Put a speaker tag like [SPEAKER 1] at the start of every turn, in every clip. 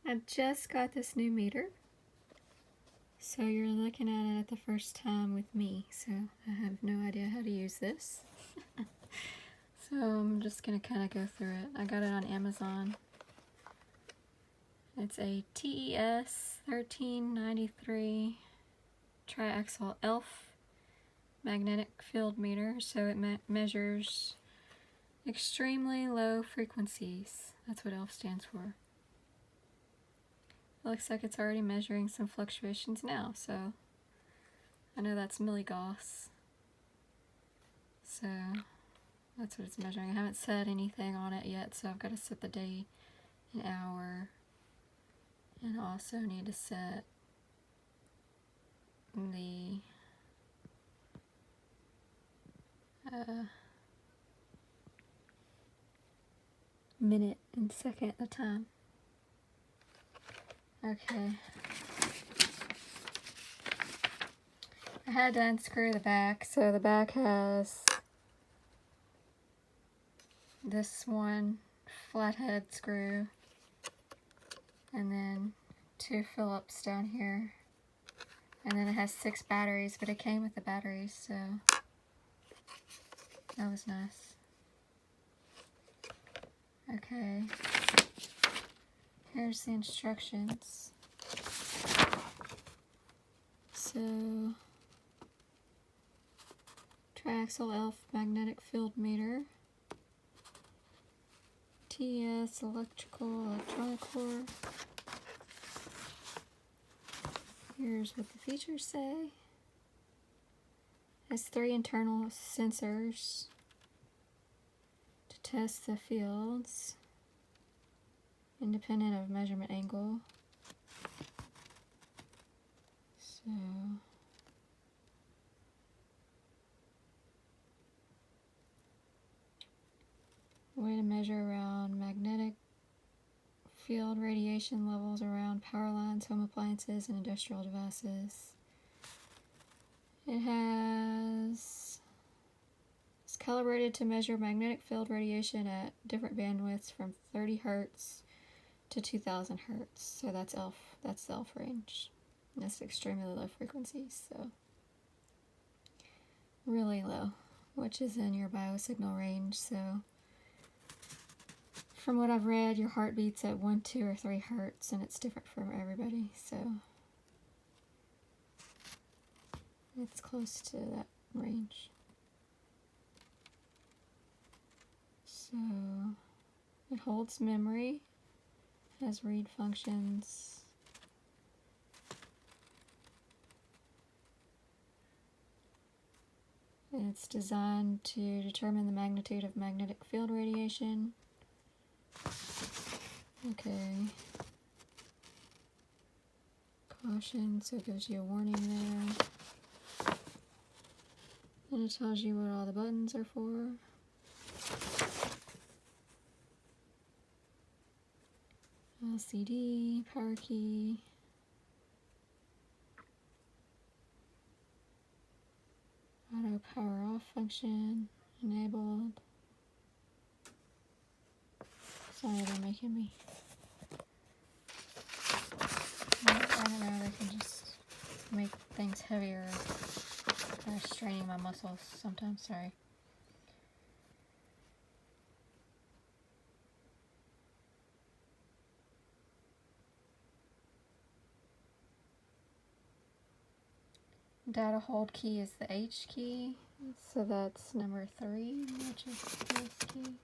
[SPEAKER 1] I just got this new meter, so you're looking at it the first time with me, so I have no idea how to use this. So I'm just going to kind of go through it. I got it on Amazon. It's a TES 1393 triaxial ELF magnetic field meter, so it measures extremely low frequencies. That's what ELF stands for. It looks like it's already measuring some fluctuations now, so I know that's milligauss. So that's what it's measuring. I haven't set anything on it yet, so I've got to set the day and hour, and also need to set the minute and second at a time. Okay. I had to unscrew the back, so the back has this one flathead screw and then 2 Phillips down here, and then it has 6 batteries, but it came with the batteries, so that was nice. Okay, here's the instructions. So, triaxial ELF magnetic field meter, TES electronic core. Here's what the features say. It has 3 internal sensors to test the fields, independent of measurement angle. So way to measure around magnetic field radiation levels around power lines, home appliances, and industrial devices. It's calibrated to measure magnetic field radiation at different bandwidths from 30 hertz to 2000 hertz. So that's ELF. That's the ELF range. And that's extremely low frequencies, so really low, which is in your biosignal range. So from what I've read, your heart beats at 1, 2, or 3 hertz, and it's different for everybody, so it's close to that range. So it holds memory, has read functions, and it's designed to determine the magnitude of magnetic field radiation. Okay. Caution, so it gives you a warning there. And it tells you what all the buttons are for. LCD, power key. Auto power off function enabled. Sorry, they're making me. I don't know, they can just make things heavier. They're straining my muscles sometimes, sorry. Data hold key is the H key, so that's number 3, which is this key.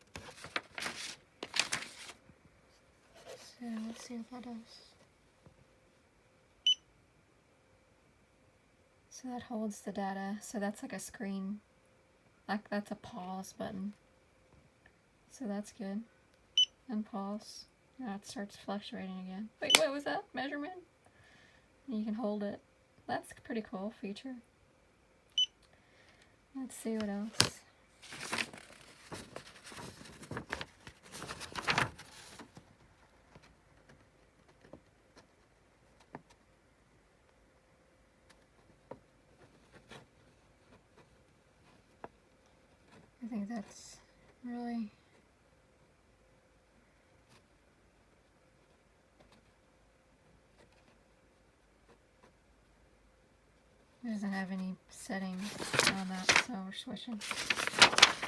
[SPEAKER 1] So let's see what that does. So that holds the data, so that's like a screen, like that's a pause button. So that's good. And pause. Now it starts fluctuating again. Wait, what was that? Measurement? And you can hold it. That's a pretty cool feature. Let's see what else. I think that's really It doesn't have any settings on that, so we're switching.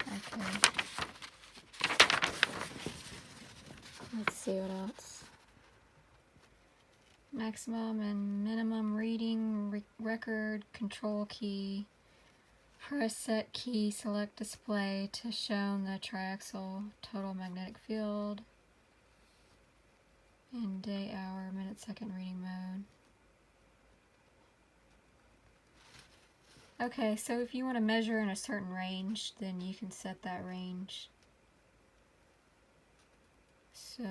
[SPEAKER 1] Okay. Let's see what else. Maximum and minimum reading record control key. Press set key, select display to show the triaxial total magnetic field in day, hour, minute, second reading mode. Okay, so if you want to measure in a certain range, then you can set that range. So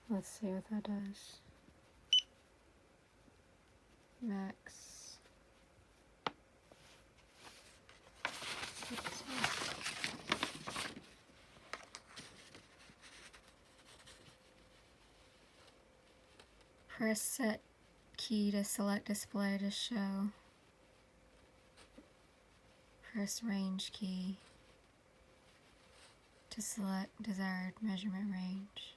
[SPEAKER 1] let's see what that does. Max. Press set key to select display to show. Press range key to select desired measurement range.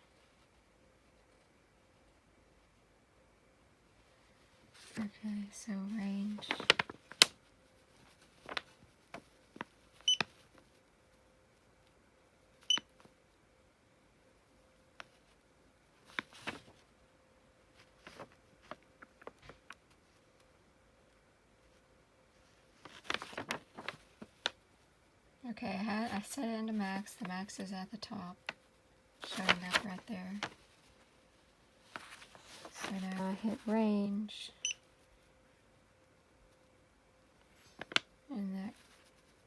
[SPEAKER 1] Okay, so range. Okay, I set it into max. The max is at the top, showing up right there. So now I hit range, and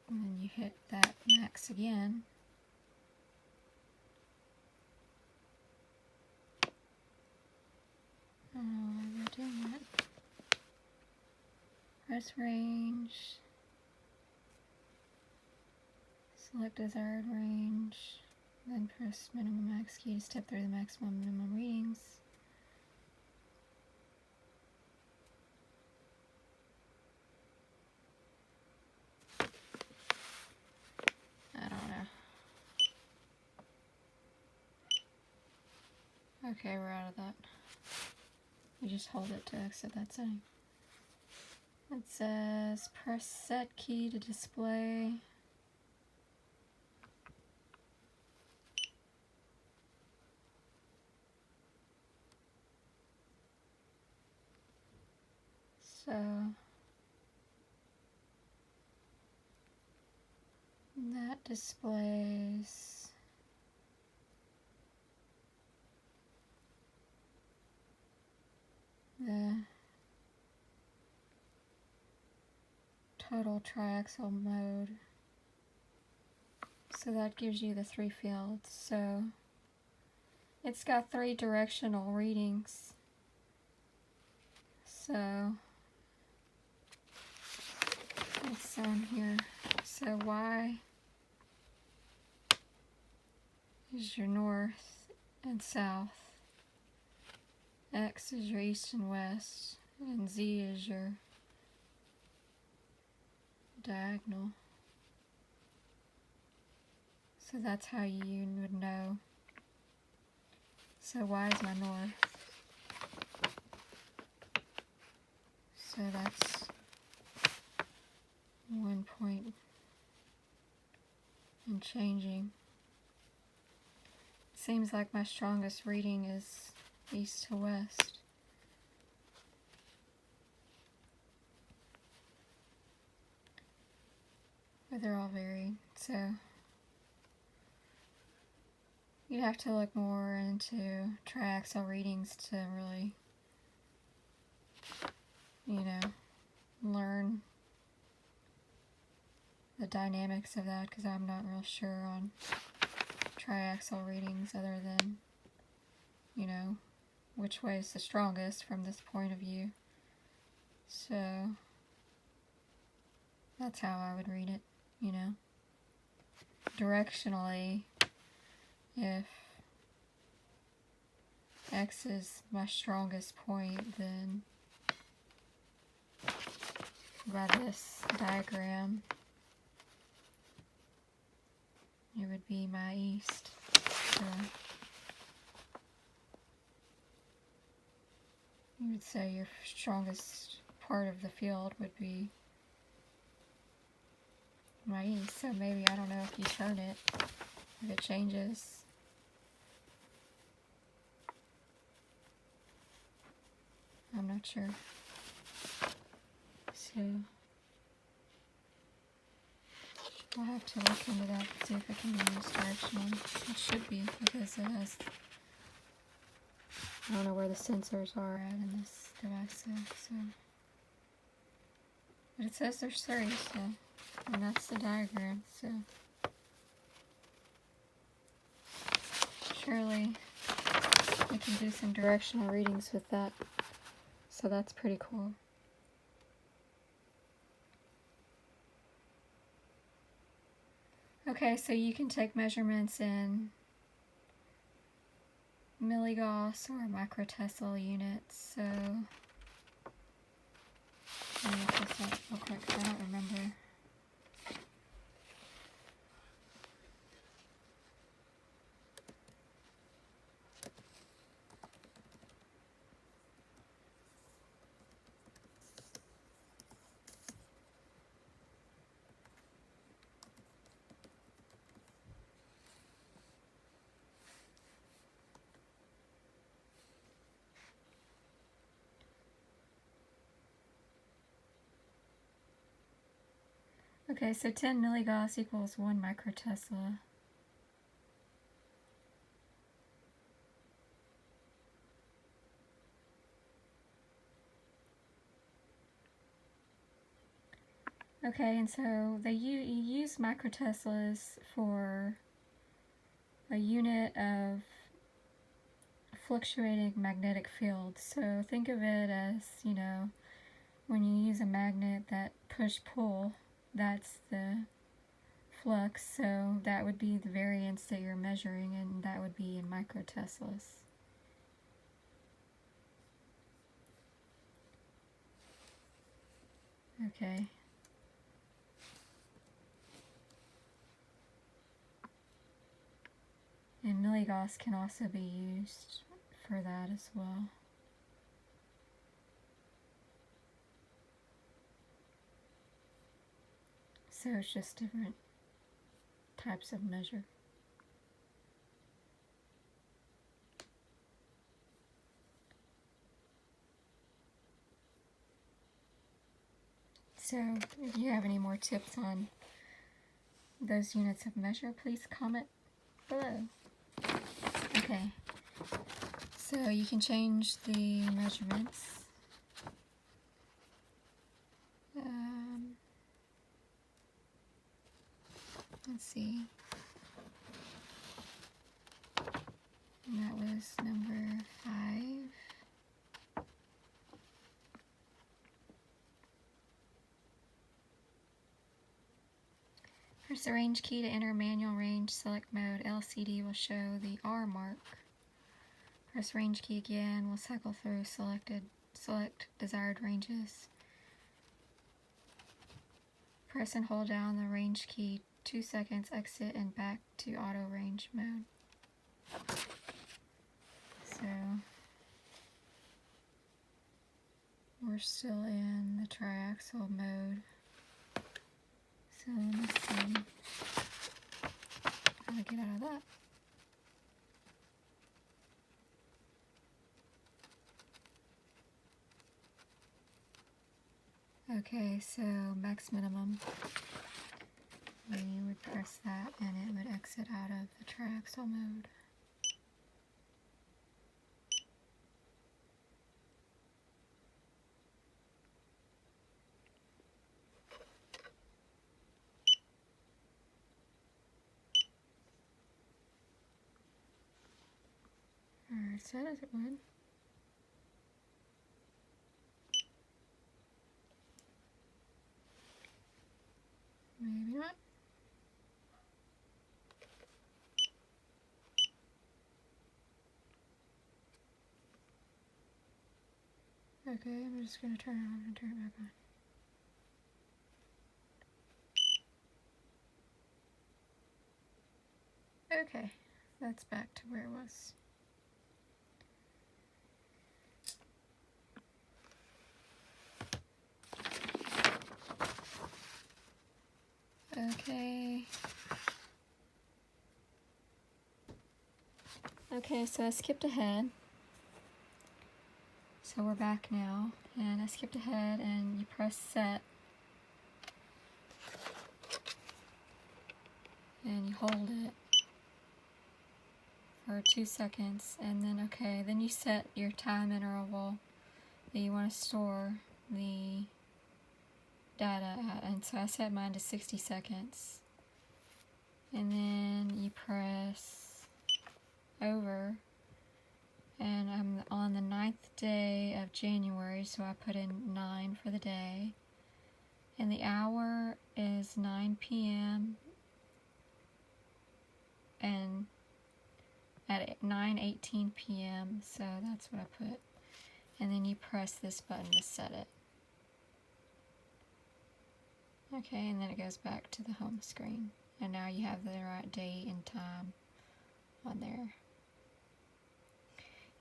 [SPEAKER 1] then you hit that max again. Oh, why am I doing that? Press range. Select desired range, then press minimum max key to step through the maximum minimum readings. I don't know. Okay, we're out of that. You just hold it to exit that setting. It says press set key to display. So that displays the total triaxial mode. So that gives you the 3 fields. So it's got 3 directional readings. So it's on here. So Y is your north and south. X is your east and west. And Z is your diagonal. So that's how you would know. So Y is my north. So that's 1 point and changing. It seems like my strongest reading is east to west. But they're all varied, so you have to look more into triaxial readings to really, learn the dynamics of that, because I'm not real sure on triaxial readings other than, which way is the strongest from this point of view. So that's how I would read it, Directionally, if X is my strongest point, then by this diagram, it would be my east. So you would say your strongest part of the field would be my east, so maybe, I don't know, if you turn it, if it changes. I'm not sure. So I'll have to look into that and see if it can be used directionally. It should be, because it has, I don't know where the sensors are at in this device, so. But it says there's 3, so, and that's the diagram, so. Surely we can do some directional readings with that. So that's pretty cool. Okay, so you can take measurements in milligauss or microtesla units. So let me look this up real quick, I don't remember. Okay, so 10 milligauss equals 1 microtesla. Okay, and so you use microteslas for a unit of fluctuating magnetic field. So think of it as, you know, when you use a magnet, that push-pull, that's the flux, so that would be the variance that you're measuring, and that would be in microteslas. Okay. And milligauss can also be used for that as well. So it's just different types of measure. So if you have any more tips on those units of measure, please comment below. Okay, so you can change the measurements. Let's see. And that was number 5. Press the range key to enter manual range select mode. LCD will show the R mark. Press range key again. We'll cycle through select desired ranges. Press and hold down the range key 2 seconds, exit and back to auto range mode. So we're still in the triaxial mode. So let's see how to get out of that. Okay, so max minimum. We would press that and it would exit out of the triaxial mode. Alright, so as it would. Maybe not. Okay, I'm just going to turn it on and turn it back on. Okay, that's back to where it was. Okay. Okay, so I skipped ahead. So we're back now, and I skipped ahead, and you press set, and you hold it for 2 seconds, and then then you set your time interval that you want to store the data at, and so I set mine to 60 seconds, and then you press over, and I'm on the 9th day of January, so I put in 9 for the day, and the hour is 9 p.m. and at 9:18 p.m. so that's what I put, and then you press this button to set it. Okay, and then it goes back to the home screen, and now you have the right date and time on there.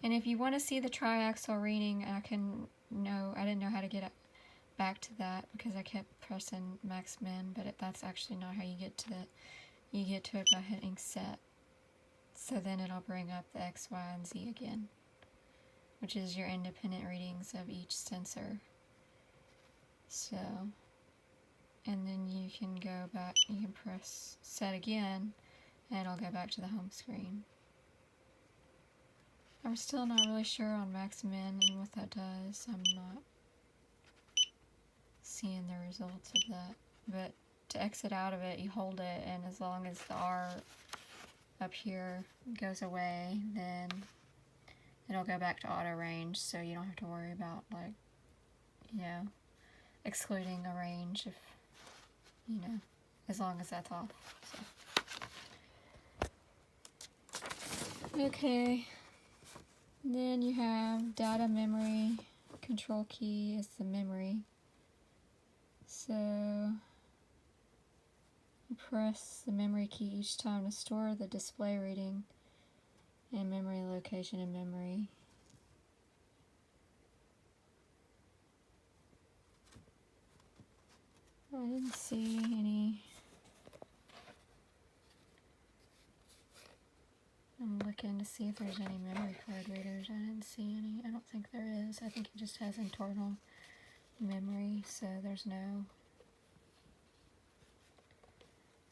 [SPEAKER 1] And if you want to see the triaxle reading, I didn't know how to get back to that because I kept pressing max min, but that's actually not how you get to it. You get to it by hitting set. So then it'll bring up the X, Y, and Z again, which is your independent readings of each sensor. So, and then you can go back, you can press set again, and it'll go back to the home screen. I'm still not really sure on max min and what that does. I'm not seeing the results of that. But to exit out of it, you hold it, and as long as the R up here goes away, then it'll go back to auto range, so you don't have to worry about, like, excluding a range if, as long as that's off. So. Okay, then you have data memory, control key is the memory. So press the memory key each time to store the display reading and memory location in memory. I didn't see any. I'm looking to see if there's any memory card readers. I didn't see any. I don't think there is. I think it just has internal memory, so there's no.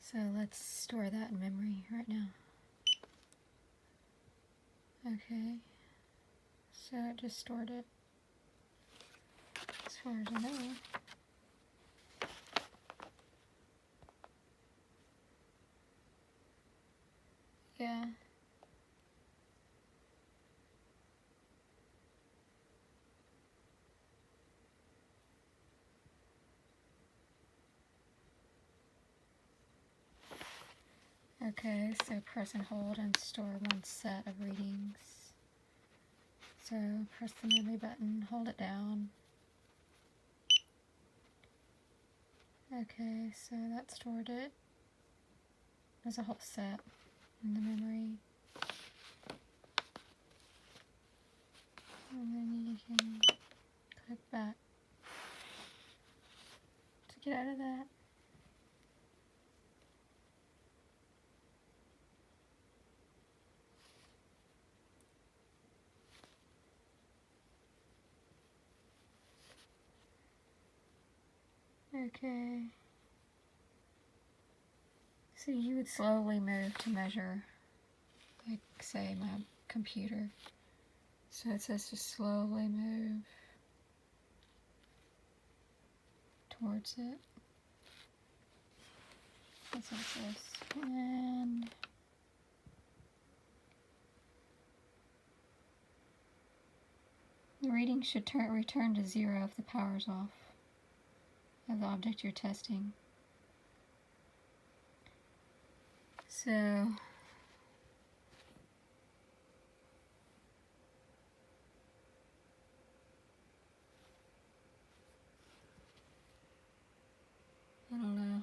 [SPEAKER 1] So let's store that in memory right now. Okay, so it just stored it, as far as I know. Yeah. Okay, so press and hold and store one set of readings. So press the memory button, hold it down. Okay, so that stored it as a whole set in the memory. And then you can click back to get out of that. Okay. So you would slowly move to measure, like, say, my computer. So it says to slowly move towards it. That's what it says. And the reading should return to 0 if the power's off of the object you're testing. So I don't know.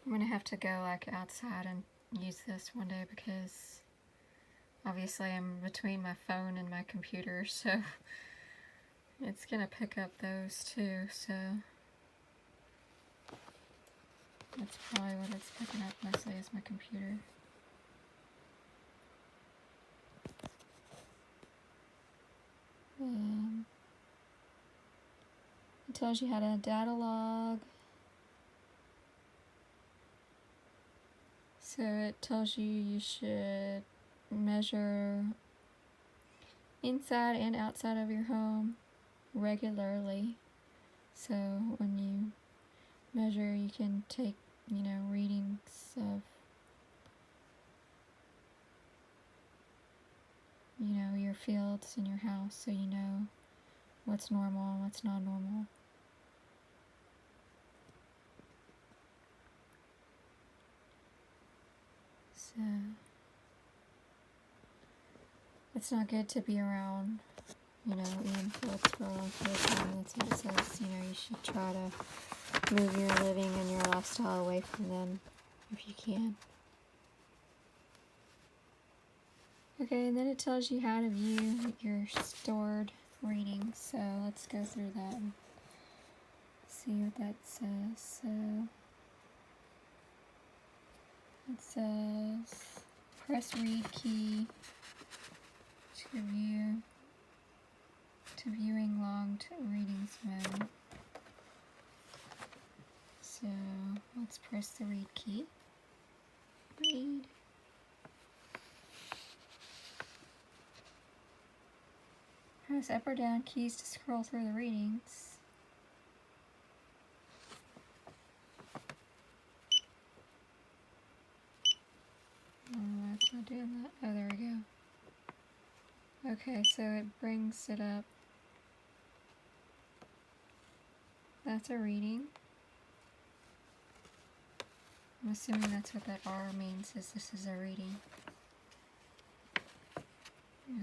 [SPEAKER 1] I'm gonna have to go like outside and use this one day because obviously I'm between my phone and my computer, so it's gonna pick up those too. So That's probably what it's picking up mostly is my computer. It tells you how to data log. So it tells you should measure inside and outside of your home regularly. So when you measure, you can take, readings of, your fields in your house so you know what's normal and what's not normal. So it's not good to be around, even fields for a long period of time. That's what it says. You should try to move your living and your lifestyle away from them if you can. Okay, and then it tells you how to view your stored readings. So let's go through that and see what that says. So it says press read key to viewing logged readings mode. So let's press the read key. Read. Press up or down keys to scroll through the readings. Oh, that's not doing that. Oh, there we go. Okay, so it brings it up. That's a reading. I'm assuming that's what that R means, is this is a reading.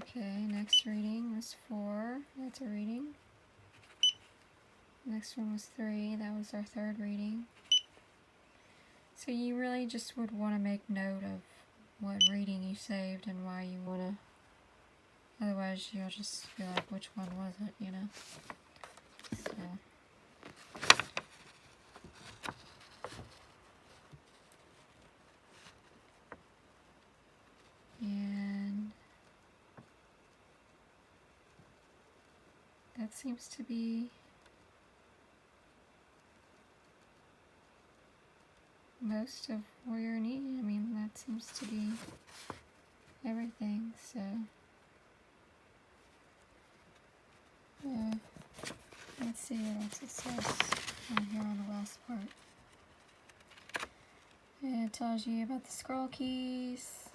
[SPEAKER 1] Okay, next reading was 4. That's a reading. Next one was 3. That was our third reading. So you really just would want to make note of what reading you saved and why you want to. Otherwise, you'll just be like, which one was it, So. And that seems to be most of where you're needed. I mean, that seems to be everything, so let's see what else it says on here on the last part. It tells you about the scroll keys.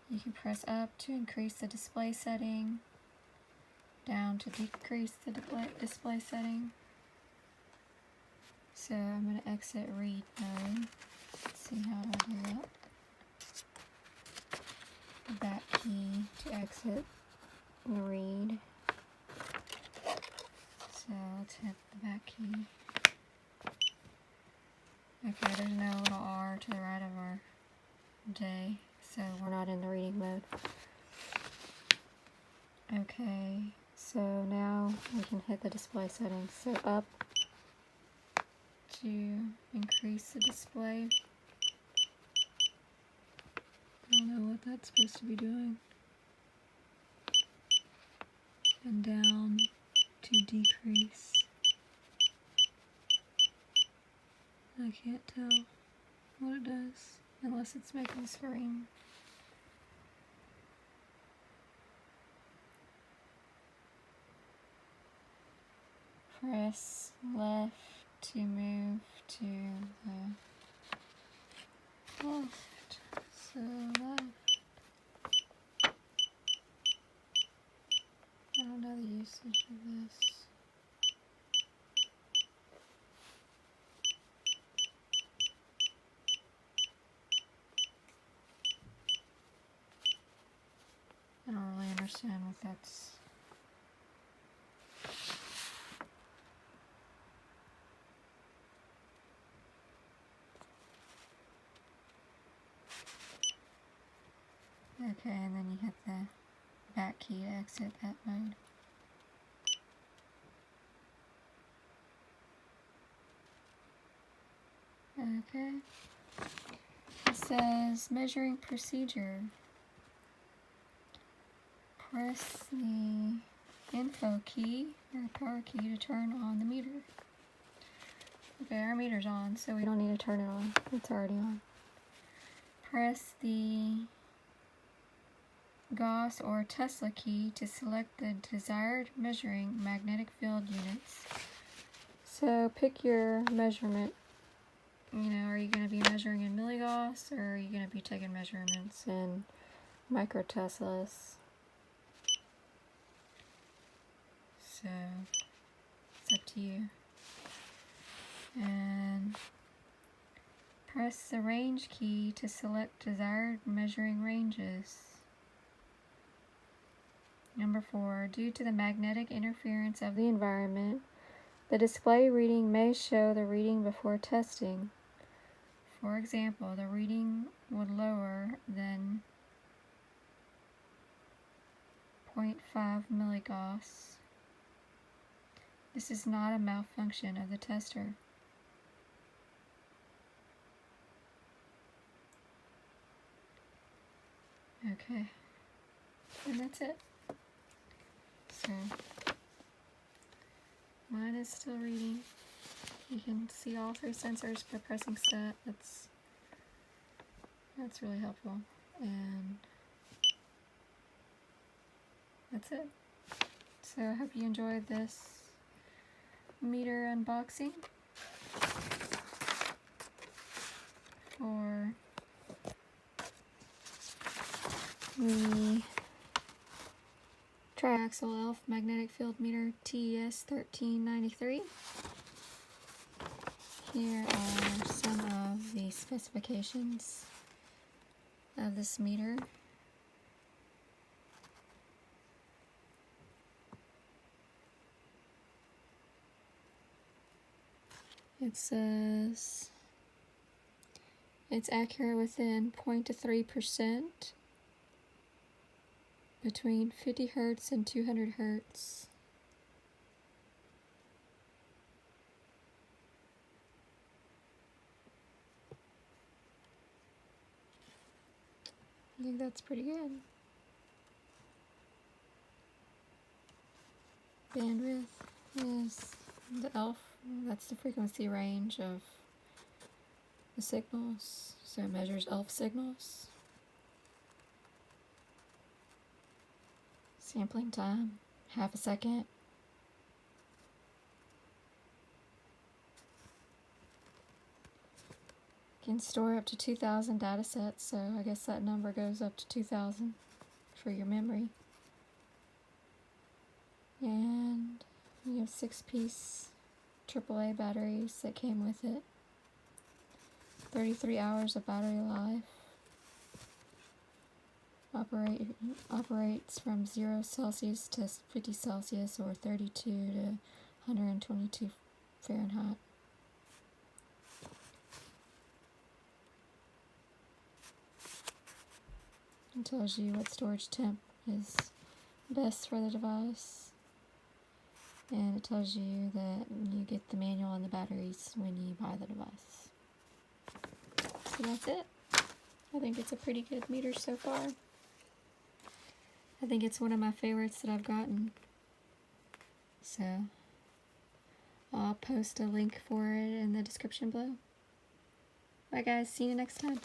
[SPEAKER 1] You can press up to increase the display setting, down to decrease the display setting. So I'm going to exit read mode. Let's see how to do that. The back key to exit the read. So let's hit the back key. Okay, there's no little R to the right of our day, so we're not in the reading mode. Okay, so now we can hit the display settings. So up to increase the display. I don't know what that's supposed to be doing. And down to decrease. I can't tell what it does unless it's making a screen. Press left to move to the left. So left. I don't know the usage of this. I don't really understand what that's. Okay, and then you hit the back key to exit that mode. Okay. It says measuring procedure. Press the info key or power key to turn on the meter. Okay, our meter's on, so we don't need to turn it on. It's already on. Press the Gauss or Tesla key to select the desired measuring magnetic field units. So pick your measurement. You know, are you going to be measuring in milligauss, or are you going to be taking measurements in microteslas? So it's up to you. And press the range key to select desired measuring ranges. Number 4, due to the magnetic interference of the environment, the display reading may show the reading before testing. For example, the reading would lower than 0.5 milligauss. This is not a malfunction of the tester. Okay, and that's it. So, mine is still reading. You can see all 3 sensors by pressing set. That's really helpful. And that's it. So I hope you enjoyed this meter unboxing for the Triaxial ELF magnetic field meter TES 1393. Here are some of the specifications of this meter. It says it's accurate within 0.3% to 3% between 50 Hertz and 200 Hertz. I think that's pretty good. Bandwidth is the ELF, that's the frequency range of the signals, so it measures ELF signals. Sampling time, half a second. Can store up to 2,000 data sets, so I guess that number goes up to 2,000 for your memory. And you have 6-piece AAA batteries that came with it. 33 hours of battery life. Operates from 0 Celsius to 50 Celsius or 32 to 122 Fahrenheit. It tells you what storage temp is best for the device. And it tells you that you get the manual on the batteries when you buy the device. So that's it. I think it's a pretty good meter so far. I think it's one of my favorites that I've gotten. So I'll post a link for it in the description below. Bye guys, see you next time.